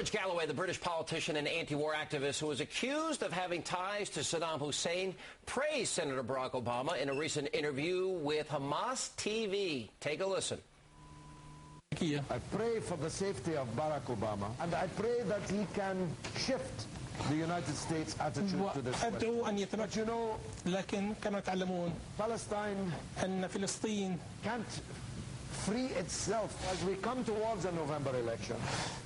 George Galloway, the British politician and anti-war activist who was accused of having ties to Saddam Hussein, praised Senator Barack Obama in a recent interview with Hamas TV. Take a listen. I pray for the safety of Barack Obama, and I pray that he can shift the United States attitude to this question. But you know, Palestine can't free itself as we come towards a November election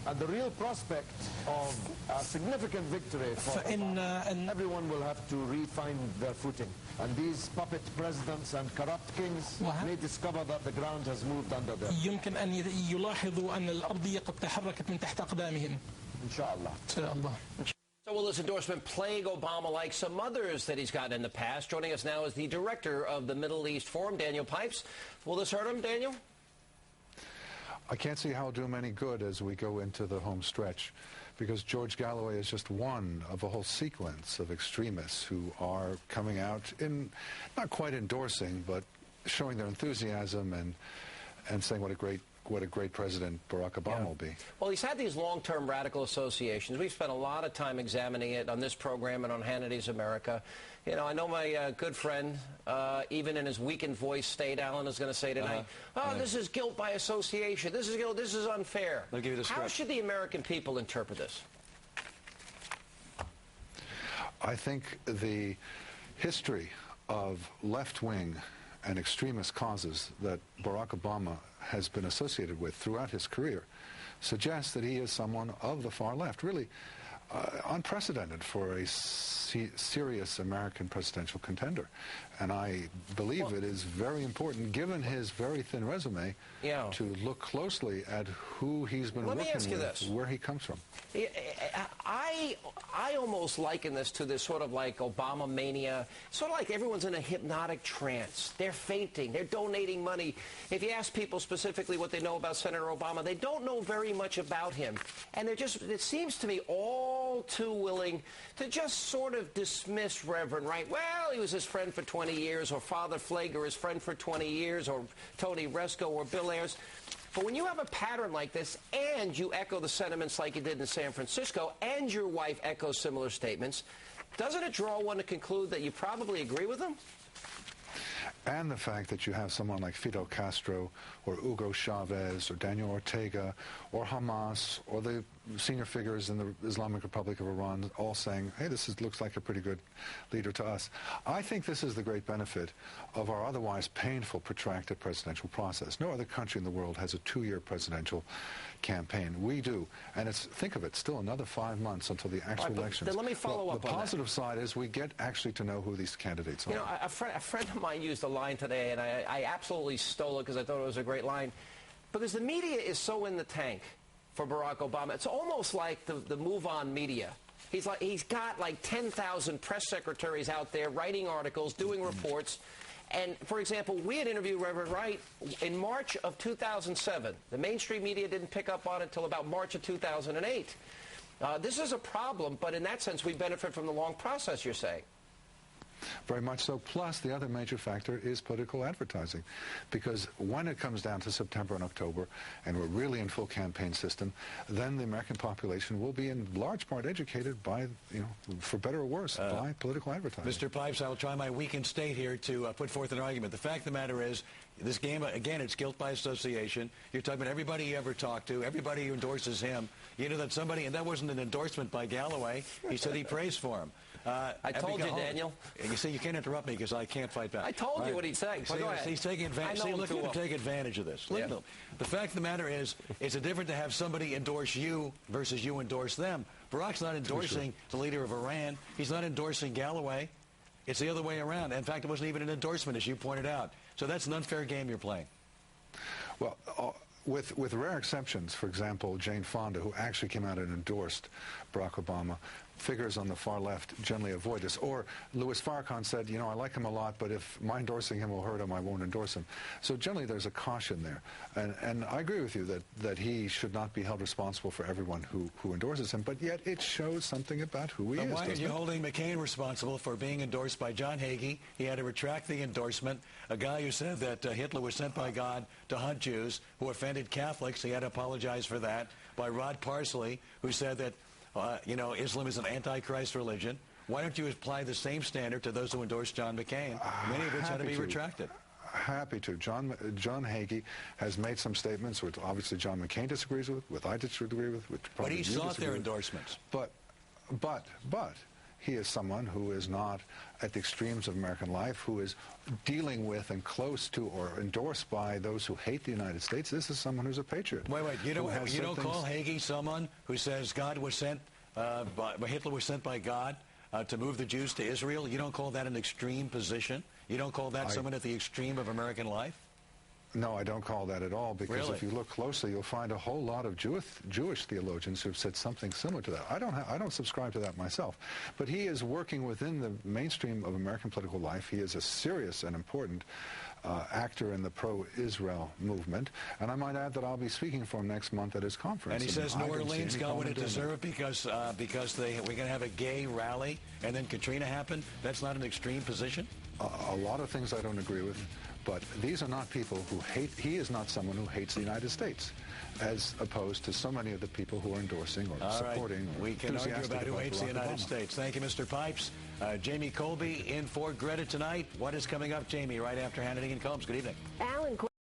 and the real prospect of a significant victory for everyone will have to refine their footing. And these puppet presidents and corrupt kings may discover that the ground has moved under them. يمكن أن يلاحظوا أن الأرضية قد تحركت من تحت أقدامهم. إن شاء الله. So will this endorsement plague Obama like some others that he's gotten in the past? Joining us now is the director of the Middle East Forum, Daniel Pipes. Will this hurt him, Daniel? I can't see how it'll do him any good as we go into the home stretch, because George Galloway is just one of a whole sequence of extremists who are coming out in, not quite endorsing, but showing their enthusiasm and saying what a great president Barack Obama will be. Well, he's had these long-term radical associations. We've spent a lot of time examining it on this program and on Hannity's America. You know, I know my good friend, even in his weakened voice, State Allen, is going to say tonight, this is guilt by association. This is guilt. This is unfair. I'll give you the How should the American people interpret this? I think the history of left-wing and extremist causes that Barack Obama has been associated with throughout his career suggests that he is someone of the far left, really unprecedented for a serious American presidential contender. And I believe it is very important, given his very thin resume, to look closely at who he's been working with, where he comes from. I almost liken this to this sort of like Obama mania, sort of like everyone's in a hypnotic trance. They're fainting. They're donating money. If you ask people specifically what they know about Senator Obama, they don't know very much about him. And they're just, it seems to me, all too willing to just sort of dismiss Reverend Wright. Well, he was his friend for 20 years, or Father Flager, his friend for 20 years, or Tony Resco, or Bill Ayers. But when you have a pattern like this, and you echo the sentiments like you did in San Francisco, and your wife echoes similar statements, doesn't it draw one to conclude that you probably agree with them? And the fact that you have someone like Fidel Castro or Hugo Chavez or Daniel Ortega or Hamas or the senior figures in the Islamic Republic of Iran all saying, hey, looks like a pretty good leader to us. I think this is the great benefit of our otherwise painful, protracted presidential process. No other country in the world has a 2-year presidential campaign. We do. And think of it, still another 5 months until the actual elections. Then let me follow up on that. The positive side is we get actually to know who these candidates are. You know, a friend of mine used a line today, and I absolutely stole it because I thought it was a great line. Because the media is so in the tank for Barack Obama. It's almost like the move-on media. He's got like 10,000 press secretaries out there writing articles, doing reports. And, for example, we had interviewed Reverend Wright in March of 2007. The mainstream media didn't pick up on it until about March of 2008. This is a problem, but in that sense, we benefit from the long process, you're saying. Very much so. Plus, the other major factor is political advertising. Because when it comes down to September and October, and we're really in full campaign system, then the American population will be in large part educated by, for better or worse, by political advertising. Mr. Pipes, I will try my weakened state here to put forth an argument. The fact of the matter is, this game, again, it's guilt by association. You're talking about everybody you ever talked to, everybody who endorses him. You know that somebody, and that wasn't an endorsement by Galloway. He said he praised for him. I told you, Daniel. You see, you can't interrupt me because I can't fight back. I told you what he's saying. See, go ahead. He's taking advantage. See, look at him take advantage of this. Look at him. The fact of the matter is, it's different to have somebody endorse you versus you endorse them. Barack's not endorsing the leader of Iran. He's not endorsing Galloway. It's the other way around. In fact, it wasn't even an endorsement, as you pointed out. So that's an unfair game you're playing. Well, with rare exceptions, for example, Jane Fonda, who actually came out and endorsed Barack Obama, figures on the far left generally avoid this. Or Louis Farrakhan said, you know, I like him a lot, but if my endorsing him will hurt him, I won't endorse him. So generally there's a caution there. And I agree with you that he should not be held responsible for everyone who endorses him, but yet it shows something about who he is. Why are you holding McCain responsible for being endorsed by John Hagee? He had to retract the endorsement. A guy who said that Hitler was sent by God to hunt Jews, who offended Catholics, he had to apologize for that. By Rod Parsley, who said that you know, Islam is an antichrist religion. Why don't you apply the same standard to those who endorse John McCain, many of which had to be retracted? Happy to. John Hagee has made some statements which obviously John McCain disagrees with I disagree with. But he sought their endorsements. But he is someone who is not at the extremes of American life, who is dealing with and close to or endorsed by those who hate the United States. This is someone who's a patriot. Wait, you don't call Hagee someone who says God was sent, Hitler was sent by God to move the Jews to Israel? You don't call that an extreme position? You don't call that someone at the extreme of American life? No, I don't call that at all, because if you look closely, you'll find a whole lot of Jewish theologians who've said something similar to that. I don't subscribe to that myself, but he is working within the mainstream of American political life. He is a serious and important actor in the pro-Israel movement, and I might add that I'll be speaking for him next month at his conference. And he says New Orleans got what it deserved because we're going to have a gay rally, and then Katrina happened. That's not an extreme position? A lot of things I don't agree with. But these are not people who hate, he is not someone who hates the United States, as opposed to so many of the people who are endorsing or supporting. We can argue about who hates the United States. Thank you, Mr. Pipes. Jamie Colby in for Greta tonight. What is coming up, Jamie, right after Hannity and Combs? Good evening. Alan.